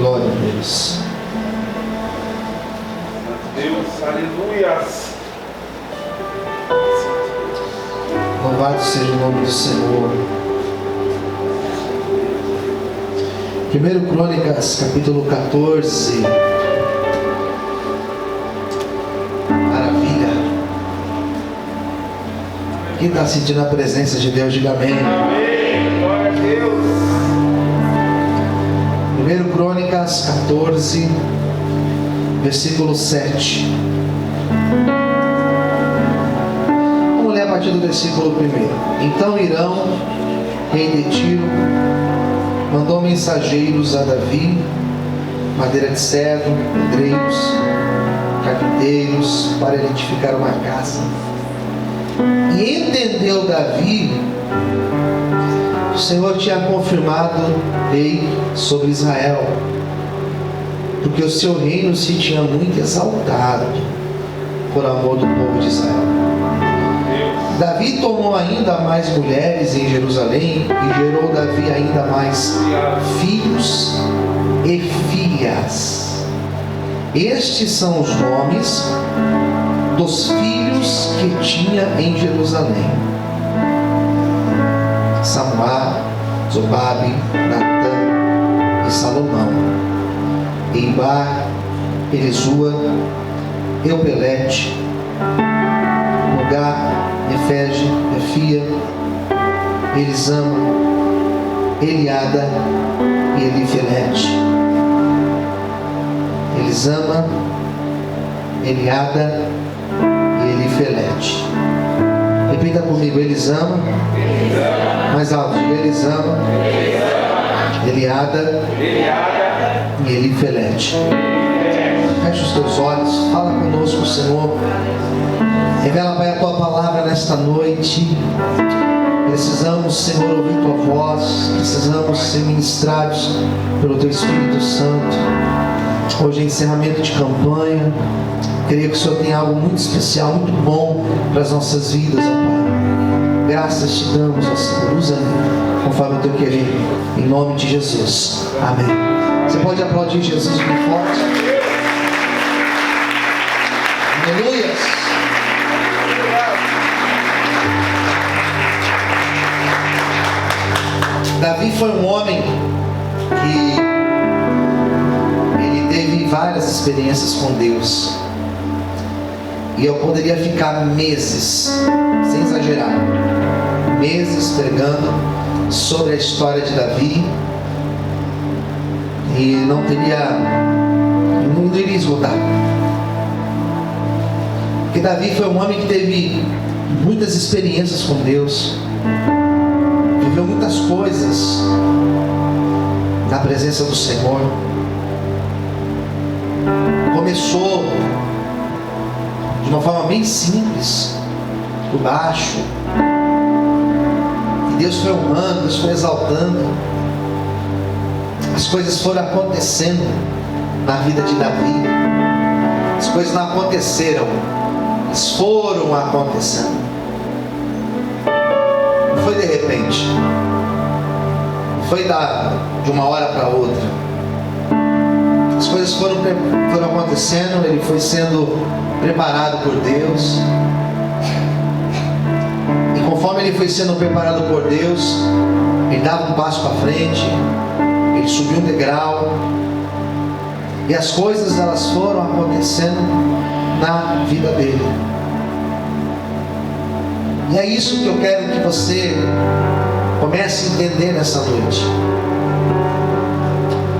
Glória a Deus. Deus, aleluias. Louvado seja o nome do Senhor. 1 Crônicas, capítulo 14. Maravilha. Quem está sentindo a presença de Deus, diga amém. Amém. Glória a Deus. 1 Crônicas 14, versículo 7. Vamos ler a partir do versículo 1. Então Irão, rei de Tiro, mandou mensageiros a Davi, madeira de cedro, pedreiros, carpinteiros, para edificar uma casa. E entendeu Davi que o Senhor tinha confirmado rei sobre Israel, porque o seu reino se tinha muito exaltado por amor do povo de Israel. Davi tomou ainda mais mulheres em Jerusalém e gerou Davi ainda mais filhos e filhas. Estes são os nomes dos filhos que tinha em Jerusalém: Samuá, Zobabe, Natã e Salomão, Eibar, Elisua, Eupelete, Nogar, Nefege, Efia, Elisama, Eliada e Elifelete. Elisama, Eliada e Elifelete. Repita comigo: Elisama. Mais alto: Elisama, Eliada e Elifelete. Feche os teus olhos, fala conosco, Senhor. Revela, Pai, a tua palavra nesta noite. Precisamos, Senhor, ouvir tua voz. Precisamos ser ministrados pelo teu Espírito Santo. Hoje é encerramento de campanha. Creio que o Senhor tem algo muito especial, muito bom para as nossas vidas, ó Pai. Graças te damos, ó Senhor. Usa-me conforme o teu querer, em nome de Jesus. Amém. Você pode aplaudir Jesus bem forte. Aleluia. Davi foi um homem que ele teve várias experiências com Deus. E eu poderia ficar meses, sem exagerar, meses pregando sobre a história de Davi. E não iria esgotar. Porque Davi foi um homem que teve muitas experiências com Deus. Viveu muitas coisas na presença do Senhor. Começou de uma forma bem simples, por baixo. E Deus foi honrando, Deus foi exaltando. As coisas foram acontecendo na vida de Davi. As coisas não aconteceram, elas foram acontecendo. Não foi de repente, não foi de uma hora para outra. As coisas foram acontecendo, ele foi sendo preparado por Deus. E conforme ele foi sendo preparado por Deus, ele dava um passo para frente, ele subiu um degrau. E as coisas, elas foram acontecendo na vida dele. E é isso que eu quero que você comece a entender nessa noite.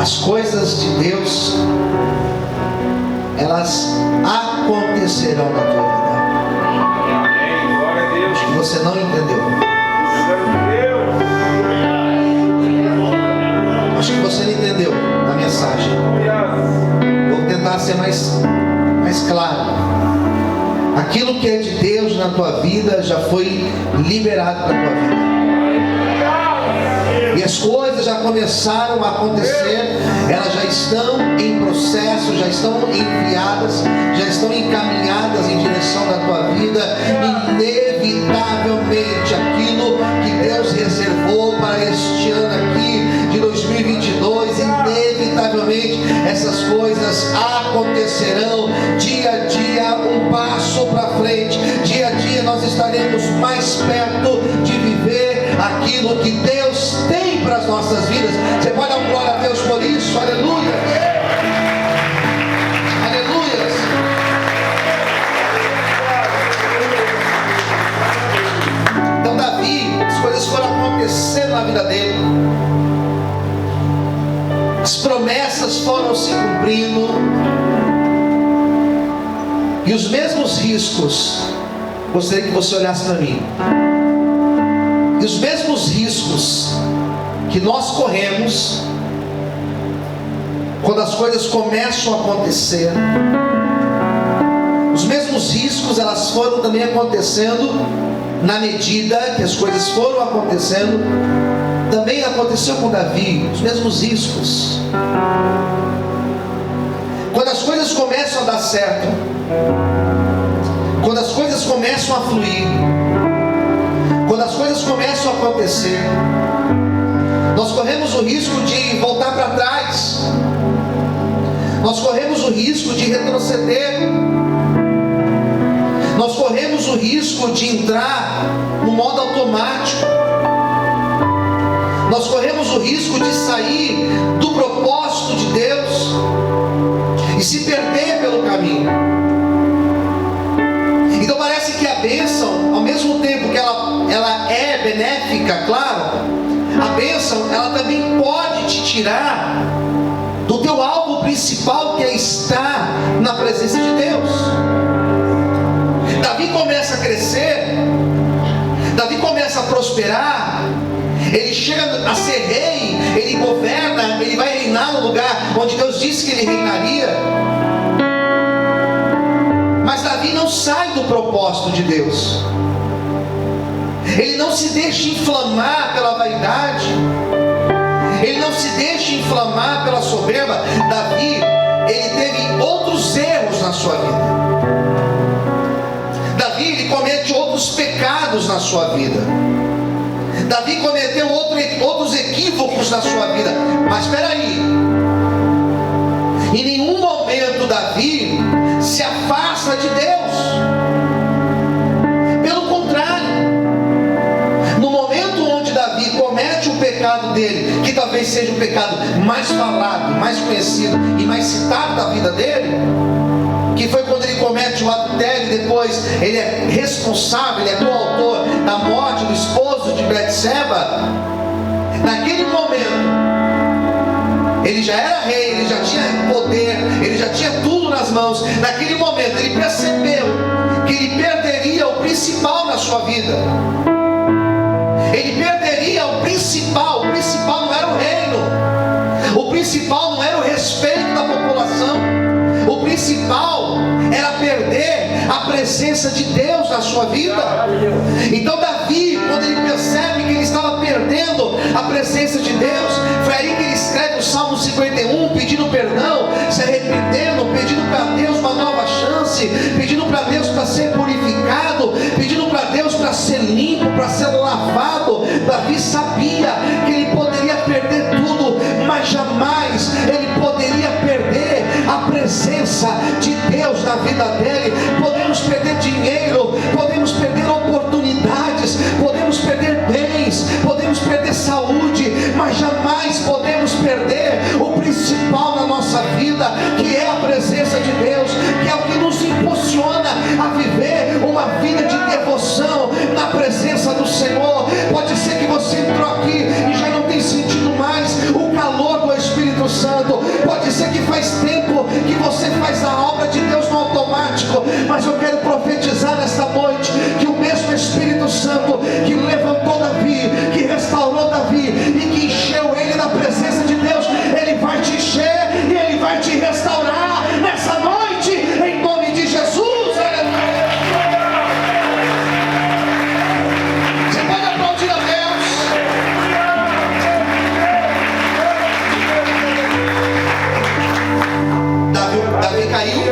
As coisas de Deus, elas acontecerão na tua vida. Amém. Glória a Deus. Acho que você não entendeu. Acho que você não entendeu a mensagem. Vou tentar ser mais claro. Aquilo que é de Deus na tua vida já foi liberado para a tua vida. E as coisas já começaram a acontecer. Elas já estão em processo, já estão enviadas, já estão encaminhadas em direção da tua vida. Inevitavelmente aquilo que Deus reservou para este ano aqui de 2022, inevitavelmente essas coisas acontecerão dia a dia, um passo para frente. Dia a dia nós estaremos mais perto de viver aquilo que Deus tem para as nossas vidas. Você pode dar glória a Deus por isso? Aleluia! Aleluia! Então Davi, as coisas foram acontecendo na vida dele, as promessas foram se cumprindo, e os mesmos riscos, gostaria que você olhasse para mim, e os mesmos riscos que nós corremos quando as coisas começam a acontecer, os mesmos riscos elas foram também acontecendo na medida que as coisas foram acontecendo. Também aconteceu com Davi, os mesmos riscos. Quando as coisas começam a dar certo, quando as coisas começam a fluir, quando as coisas começam a acontecer, nós corremos o risco de voltar para trás, nós corremos o risco de retroceder, nós corremos o risco de entrar no modo automático, nós corremos o risco de sair do propósito de Deus e se perder pelo caminho. Então parece que a bênção, ao mesmo tempo que ela é benéfica, claro, a bênção ela também pode te tirar do teu alvo principal, que é estar na presença de Deus. Davi começa a crescer, Davi começa a prosperar, ele chega a ser rei, ele governa, ele vai reinar no lugar onde Deus disse que ele reinaria. Mas Davi não sai do propósito de Deus, ele não se deixa inflamar pela vaidade, ele não se deixa inflamar pela soberba. Davi, ele teve outros erros na sua vida. Davi, ele comete outros pecados na sua vida. Davi cometeu outros equívocos na sua vida. Mas espera aí, em nenhum momento Davi se afasta de Deus. Pelo contrário, no momento onde Davi comete o pecado dele, que talvez seja o pecado mais falado, mais conhecido e mais citado da vida dele, que foi quando ele comete o adultério e depois ele é responsável, ele é coautor da morte do esposo de Betseba. Naquele momento, ele já era rei, ele já tinha poder, ele já tinha tudo nas mãos. Naquele momento ele percebeu que ele perderia o principal na sua vida. Ele perderia o principal não era o reino, o principal não era o respeito da população, o principal era perder a presença de Deus na sua vida. Então Davi, quando ele percebe que ele estava perdendo a presença de Deus, foi aí que ele escreve o Salmo 51, pedindo perdão, se arrependendo, pedindo para Deus uma nova chance, pedindo para Deus para ser purificado, pedindo para Deus para ser limpo, para ser lavado. Davi sabia que ele poderia perder tudo, mas jamais ele poderia perder a presença de Deus na vida dele. Podemos perder dinheiro, podemos perder oportunidades, podemos perder bens, podemos perder saúde, mas jamais podemos perder o principal na nossa vida, que é a presença de Deus, que é o que nos impulsiona a viver uma vida de devoção na presença do Senhor. Pode ser que você entrou aqui e já não tem sentido mais o calor do Espírito Santo, pode ser que faz tempo que você faz a obra de Deus no automático, mas eu quero profetizar nesta noite que o mesmo Espírito Santo que levantou Davi, que restaurou Davi e que encheu ele da presença de Deus, ele vai te encher e ele vai te restaurar nessa noite, em nome de Jesus. Você pode aplaudir a Deus. Davi caiu,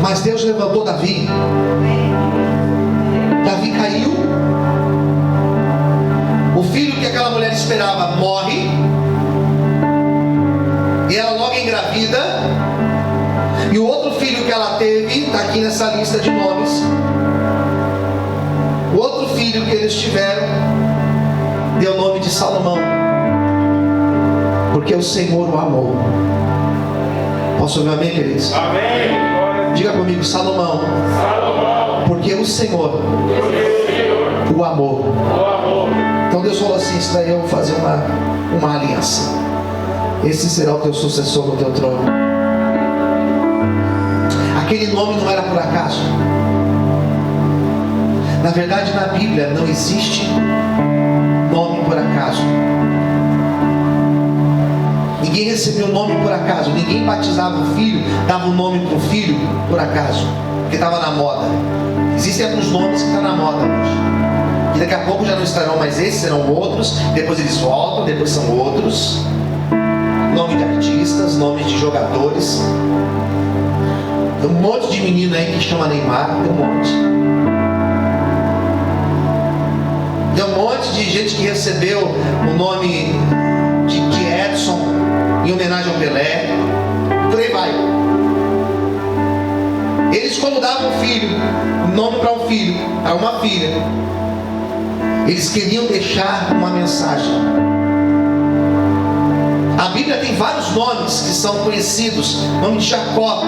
mas Deus levantou Davi. Davi caiu, o filho que aquela mulher esperava morre, aqui nessa lista de nomes. O outro filho que eles tiveram deu o nome de Salomão, porque o Senhor o amou. Posso ouvir amém, queridos? Amém. Diga comigo, Salomão. Salomão. Porque o Senhor o amou. O amor. Então Deus falou assim: isso daí eu vou fazer uma aliança. Esse será o teu sucessor no teu trono. Aquele nome não era por acaso. Na verdade, na Bíblia não existe nome por acaso. Ninguém recebeu o nome por acaso. Ninguém batizava o filho, dava o nome para o filho por acaso, porque estava na moda. Existem alguns nomes que estão na moda hoje, que daqui a pouco já não estarão mais esses, serão outros. Depois eles voltam, depois são outros. Nome de artistas, nomes de jogadores. Tem um monte de menino aí que chama Neymar, tem um monte. Tem um monte de gente que recebeu o nome de Edson em homenagem ao Pelé. Por aí vai. Eles, quando davam um filho, um nome para um filho, para uma filha, eles queriam deixar uma mensagem. A Bíblia tem vários nomes que são conhecidos. O nome de Jacó.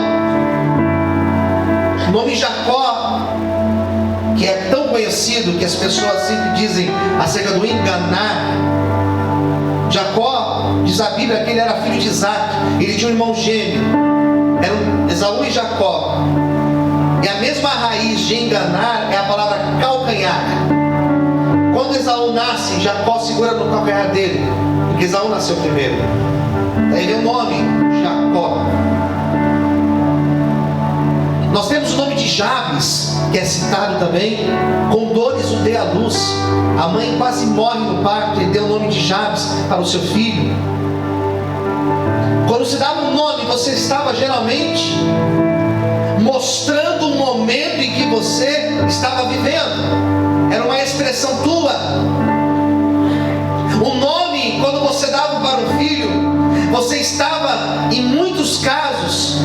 O nome Jacó, que é tão conhecido que as pessoas sempre dizem acerca do enganar. Jacó, diz a Bíblia que ele era filho de Isaac. Ele tinha um irmão gêmeo. Eram Esaú e Jacó. E a mesma raiz de enganar é a palavra calcanhar. Quando Esaú nasce, Jacó segura no calcanhar dele, porque Esaú nasceu primeiro. Daí vem o nome Jacó. Nós temos o nome de Jabes, que é citado também. Com dores o dê à luz. A mãe quase morre no parto, ele deu o nome de Jabes para o seu filho. Quando se dava um nome, você estava geralmente mostrando o momento em que você estava vivendo. Era uma expressão tua. O nome, quando você dava para um filho, você estava, em muitos casos,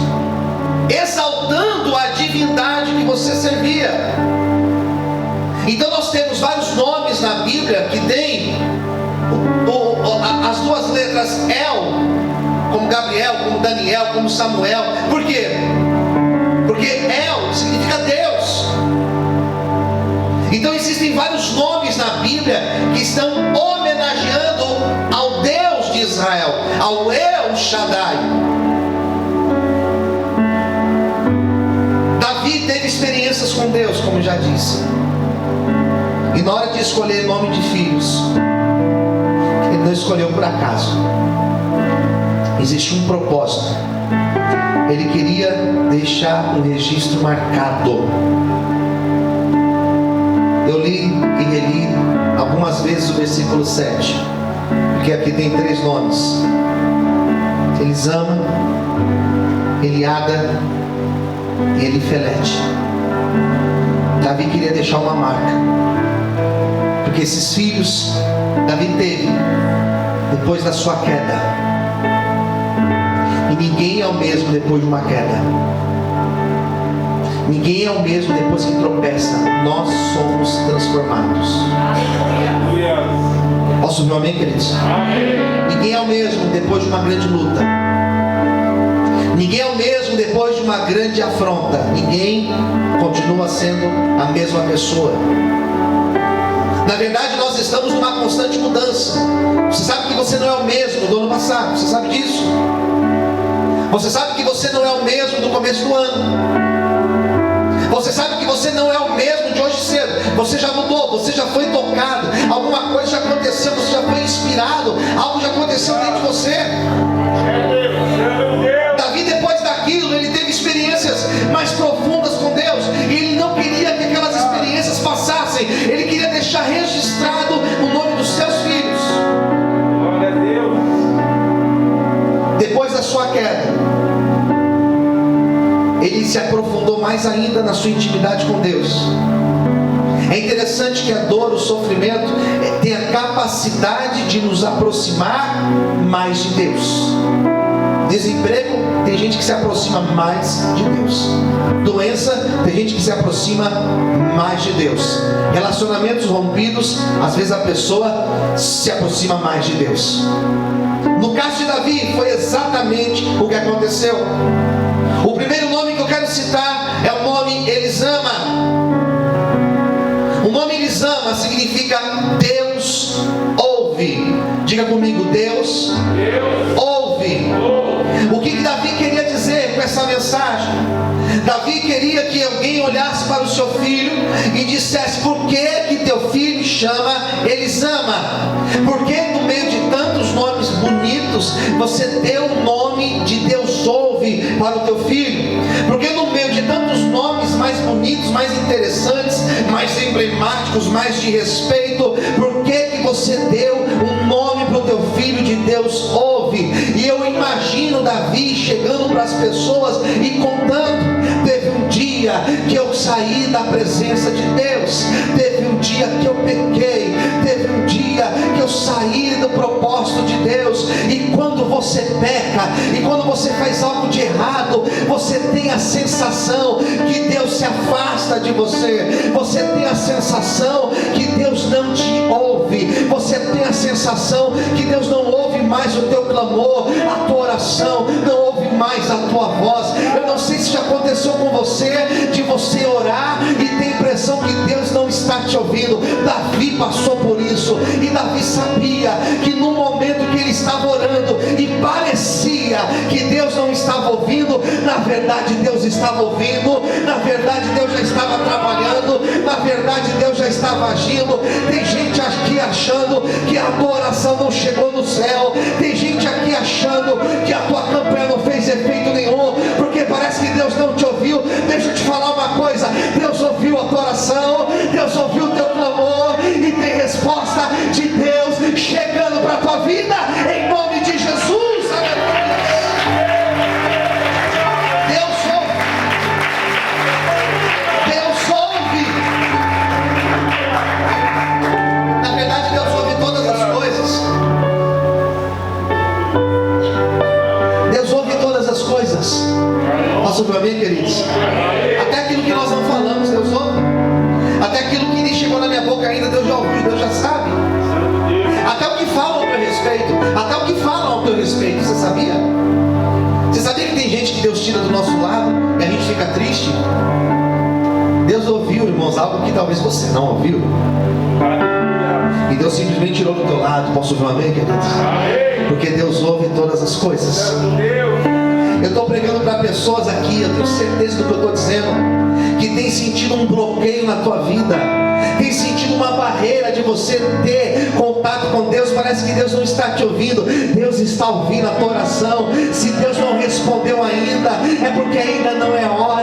exaltando a divindade que você servia. Então nós temos vários nomes na Bíblia que tem as duas letras El, como Gabriel, como Daniel, como Samuel. Por quê? Porque El significa Deus. Então existem vários nomes na Bíblia que estão homenageando ao Deus de Israel, ao El Shaddai. Davi teve experiências com Deus, como já disse. E na hora de escolher nome de filhos, ele não escolheu por acaso. Existe um propósito. Ele queria deixar um registro marcado. Eu li e reli algumas vezes o versículo 7, porque aqui tem 3 nomes: Elisama, Eliada e Elifelete. Davi queria deixar uma marca, porque esses filhos Davi teve depois da sua queda. E ninguém é o mesmo depois de uma queda. Ninguém é o mesmo depois que tropeça. Nós somos transformados. Posso ouvir um amém, queridos? Amém. Ninguém é o mesmo depois de uma grande luta. Ninguém é o mesmo depois de uma grande afronta. Ninguém continua sendo a mesma pessoa. Na verdade, nós estamos numa constante mudança. Você sabe que você não é o mesmo do ano passado. Você sabe disso? Você sabe que você não é o mesmo do começo do ano. Você sabe que você não é o mesmo de hoje cedo. Você já mudou, você já foi tocado. Alguma coisa já aconteceu, você já foi inspirado. Algo já aconteceu dentro de você. Davi, depois daquilo, ele teve experiências mais profundas com Deus. E ele não queria que aquelas experiências passassem. Ele queria deixar registrado o nome dos seus filhos. Glória a Deus. Depois da sua queda, ele se aprofundou mais ainda na sua intimidade com Deus. É interessante que a dor, o sofrimento tem a capacidade de nos aproximar mais de Deus. Desemprego, tem gente que se aproxima mais de Deus. Doença, tem gente que se aproxima mais de Deus. Relacionamentos rompidos, às vezes a pessoa se aproxima mais de Deus. No caso de Davi, foi exatamente o que aconteceu. O primeiro nome que eu quero citar é o nome Elisama. O nome Elisama significa Deus ouve. Diga comigo, Deus ouve. O que Davi queria dizer com essa mensagem? Davi queria que alguém olhasse para o seu filho e dissesse: por que teu filho chama Elisama? Porque no meio de tantos nomes bonitos, você deu o nome de Deus ouve para o teu filho? Porque no meio de tantos nomes mais bonitos, mais interessantes, mais emblemáticos, mais de respeito, por que você deu um nome para o teu filho de Deus ouve? E eu imagino Davi chegando para as pessoas e contando: teve um dia que eu saí da presença de Deus, teve um dia que eu pequei, teve um dia que eu saí do propósito de Deus. E quando você peca, e quando você faz algo de errado, você tem a sensação que Deus se afasta de você, você tem a sensação que Deus não te ouve, você tem a sensação que Deus não ouve mais o teu clamor, a tua oração, não ouve mais a tua voz. Eu não sei se já aconteceu com você, de você orar e ter a impressão que Deus não está te ouvindo. Davi passou por isso, e Davi sabia que no momento que ele estava orando e parecia que Deus não estava ouvindo, na verdade Deus estava ouvindo, na verdade Deus já estava trabalhando, na verdade Deus já estava agindo. Tem gente aqui achando que a tua oração não chegou no céu, tem gente aqui achando que a tua campanha não fez efeito nenhum, porque parece que Deus não te ouviu. Deixa eu te falar uma coisa: Deus ouviu a tua oração, Deus ouviu o teu clamor, e tem resposta de Deus chegando para a tua vida, em nome de Jesus. Aleluia. Deus ouve. Deus ouve. Na verdade, Deus ouve todas as coisas. Deus ouve todas as coisas. Posso ouvir amém, queridos? Até aquilo que nós não falamos, Deus ouve. Até aquilo que nem chegou na minha boca ainda, Deus já ouviu, Deus já sabe. Até o que falam ao teu respeito, até o que falam ao teu respeito, você sabia? Você sabia que tem gente que Deus tira do nosso lado e a gente fica triste? Deus ouviu, irmãos, algo que talvez você não ouviu. E Deus simplesmente tirou do teu lado. Posso ouvir um amém, queridos? Porque Deus ouve todas as coisas. Eu estou pregando para pessoas aqui, eu tenho certeza do que eu estou dizendo, que tem sentido um bloqueio na tua vida, tem sentido uma barreira de você ter contato com Deus. Parece que Deus não está te ouvindo. Deus está ouvindo a tua oração. Se Deus não respondeu ainda, é porque ainda não é hora.